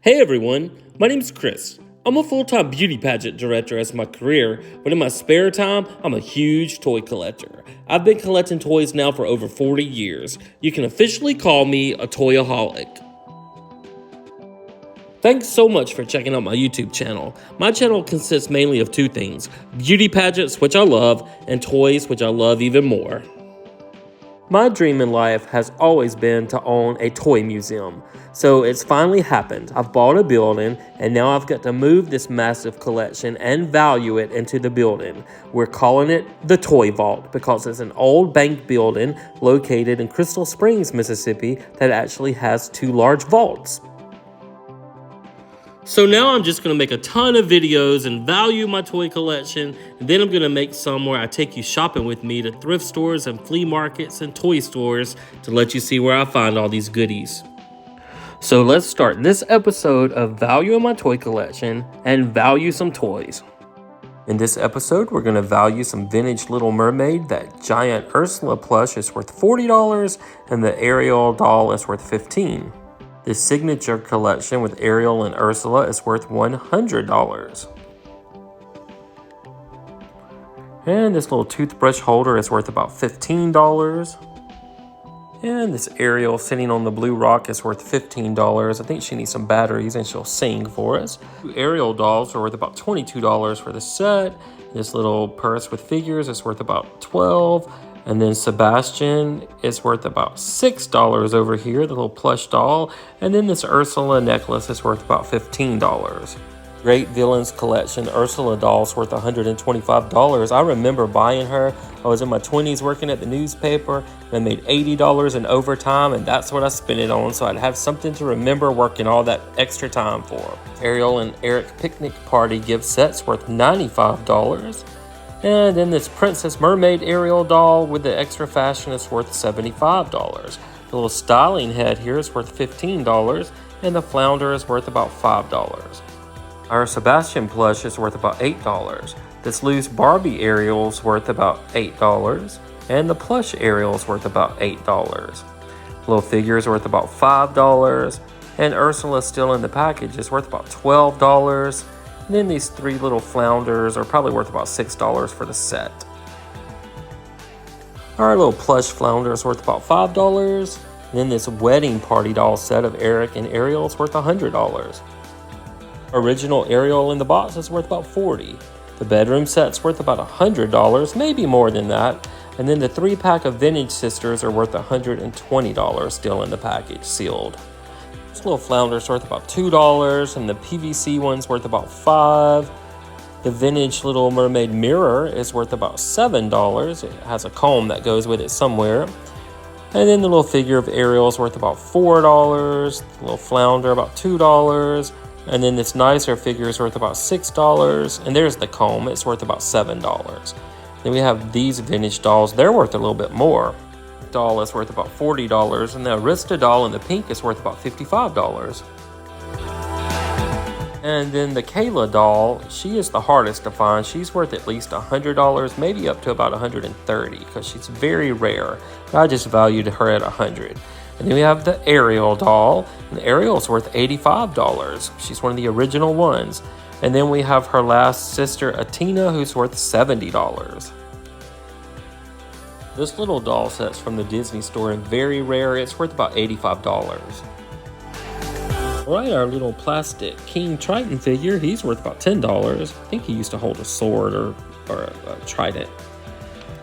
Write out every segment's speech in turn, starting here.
Hey everyone, my name's Chris. I'm a full-time beauty pageant director as my career, but in my spare time, I'm a huge toy collector. I've been collecting toys now for over 40 years. You can officially call me a toyaholic. Thanks so much for checking out my YouTube channel. My channel consists mainly of two things: beauty pageants, which I love, and toys, which I love even more. My dream in life has always been to own a toy museum, so it's finally happened. I've bought a building, and now I've got to move this massive collection and value it into the building. We're calling it the Toy Vault because it's an old bank building located in Crystal Springs, Mississippi that actually has two large vaults. So now I'm just going to make a ton of videos and value my toy collection, and then I'm going to make some where I take you shopping with me to thrift stores and flea markets and toy stores to let you see where I find all these goodies. So let's start this episode of valuing my toy collection and value some toys. In this episode, we're going to value some vintage Little Mermaid. That giant Ursula plush is worth $40 and the Ariel doll is worth $15. This signature collection with Ariel and Ursula is worth $100. And this little toothbrush holder is worth about $15. And this Ariel sitting on the blue rock is worth $15. I think she needs some batteries and she'll sing for us. Ariel dolls are worth about $22 for the set. This little purse with figures is worth about $12. And then Sebastian is worth about $6 over here, the little plush doll. And then this Ursula necklace is worth about $15. Great Villains Collection Ursula doll's worth $125. I remember buying her. I was in my 20s working at the newspaper, and I made $80 in overtime, and that's what I spent it on, so I'd have something to remember working all that extra time for. Ariel and Eric Picnic Party gift set's worth $95. And then this Princess Mermaid Ariel doll with the extra fashion is worth $75. The little styling head here is worth $15, and the flounder is worth about $5. Our Sebastian plush is worth about $8. This loose Barbie Ariel is worth about $8, and the plush Ariel is worth about $8. Little figure is worth about $5, and Ursula still in the package is worth about $12. And then these three little flounders are probably worth about $6 for the set. Our little plush flounder is worth about $5. And then this wedding party doll set of Eric and Ariel is worth $100. Original Ariel in the box is worth about $40. The bedroom set's worth about $100, maybe more than that. And then the 3-pack of Vintage Sisters are worth $120 still in the package, sealed. This little flounder's worth about $2, and the PVC one's worth about $5. The vintage Little Mermaid mirror is worth about $7. It has a comb that goes with it somewhere. And then the little figure of Ariel is worth about $4. The little flounder about $2. And then this nicer figure is worth about $6. And there's the comb, it's worth about $7. Then we have these vintage dolls, they're worth a little bit more. Doll is worth about $40, and the Arista doll in the pink is worth about $55. And then the Kayla doll, she is the hardest to find. She's worth at least $100, maybe up to about $130, because she's very rare. But I just valued her at $100. And then we have the Ariel doll, and the Ariel's worth $85. She's one of the original ones. And then we have her last sister, Atina, who's worth $70. This little doll set's from the Disney store and very rare. It's worth about $85. Alright, our little plastic King Triton figure, he's worth about $10. I think he used to hold a sword or a trident.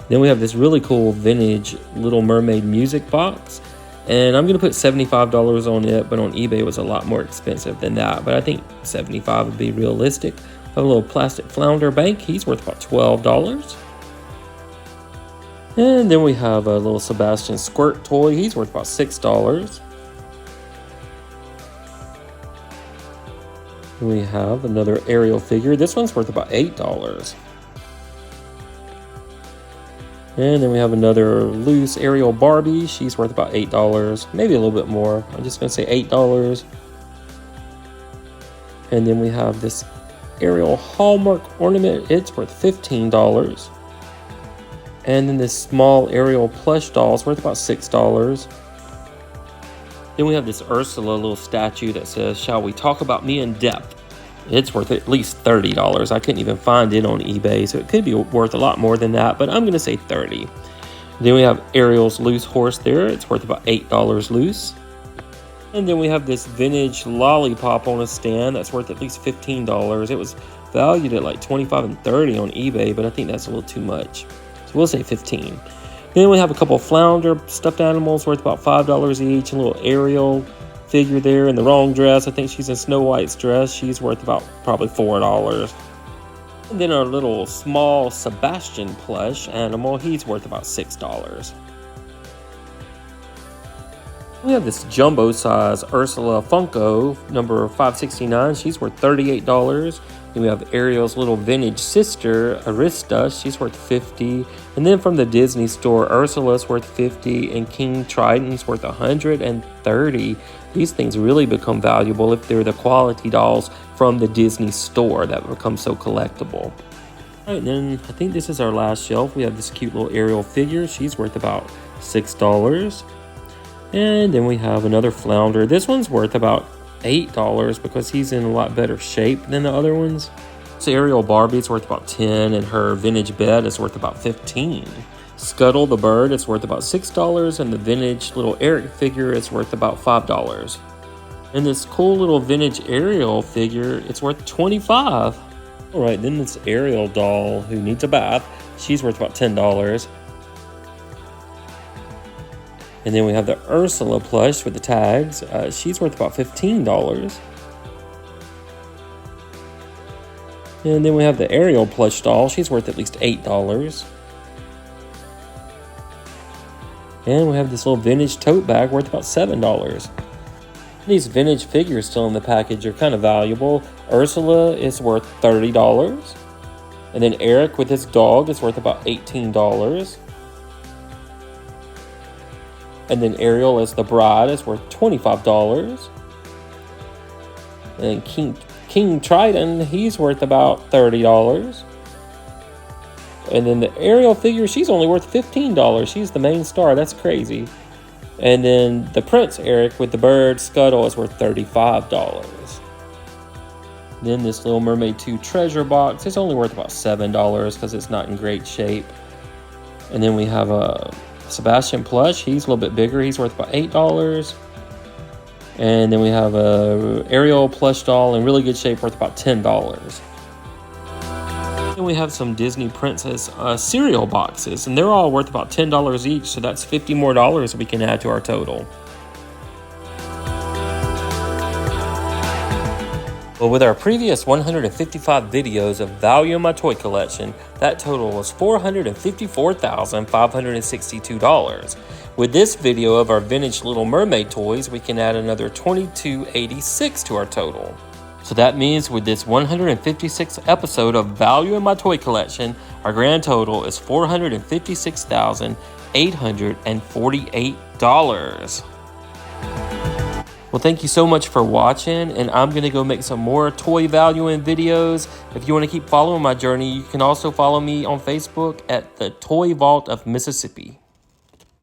Then we have this really cool vintage Little Mermaid music box. And I'm going to put $75 on it, but on eBay it was a lot more expensive than that. But I think $75 would be realistic. A little plastic flounder bank, he's worth about $12. And then we have a little Sebastian squirt toy. He's worth about $6. We have another Ariel figure. This one's worth about $8. And then we have another loose Ariel Barbie. She's worth about $8, maybe a little bit more. I'm just going to say $8. And then we have this Ariel Hallmark ornament. It's worth $15. And then this small Ariel plush doll is worth about $6. Then we have this Ursula little statue that says, "Shall we talk about me in depth?" It's worth at least $30. I couldn't even find it on eBay, so it could be worth a lot more than that, but I'm going to say 30. Then we have Ariel's loose horse there. It's worth about $8 loose. And then we have this vintage lollipop on a stand that's worth at least $15. It was valued at like $25 and $30 on eBay, but I think that's a little too much. So we'll say 15. Then we have a couple of flounder stuffed animals worth about $5 each. A little Ariel figure there in the wrong dress. I think she's in Snow White's dress. She's worth about probably $4. And then our little small Sebastian plush animal, he's worth about $6. We have this jumbo size Ursula Funko, number 569. She's worth $38. Then we have Ariel's little vintage sister, Arista. She's worth $50. And then from the Disney store, Ursula's worth $50 and King Triton's worth $130. These things really become valuable if they're the quality dolls from the Disney store that become so collectible. All right, and then I think this is our last shelf. We have this cute little Ariel figure. She's worth about $6. And then we have another flounder. This one's worth about $8 because he's in a lot better shape than the other ones. This Ariel Barbie is worth about $10, and her vintage bed is worth about $15. Scuttle the bird is worth about $6, and the vintage little Eric figure is worth about $5. And this cool little vintage Ariel figure, it's worth $25. All right, then this Ariel doll who needs a bath, she's worth about $10. And then we have the Ursula plush with the tags. She's worth about $15. And then we have the Ariel plush doll. She's worth at least $8. And we have this little vintage tote bag worth about $7. These vintage figures still in the package are kind of valuable. Ursula is worth $30. And then Eric with his dog is worth about $18. And then Ariel as the bride is worth $25. And King Triton, he's worth about $30. And then the Ariel figure, she's only worth $15. She's the main star. That's crazy. And then the Prince Eric with the bird Scuttle is worth $35. Then this little Mermaid 2 treasure box is only worth about $7 because it's not in great shape. And then we have a Sebastian plush. He's a little bit bigger. He's worth about $8. And then we have a Ariel plush doll in really good shape worth about $10. Then we have some Disney Princess cereal boxes, and they're all worth about $10 each, so that's $50 more we can add to our total. Well, with our previous 155 videos of value in my toy collection, that total was $454,562. With this video of our vintage Little Mermaid toys, we can add another $22.86 to our total. So that means with this 156th episode of Value in My Toy Collection, our grand total is $456,848. Well, thank you so much for watching, and I'm going to go make some more toy value in videos. If you want to keep following my journey, you can also follow me on Facebook at the Toy Vault of Mississippi.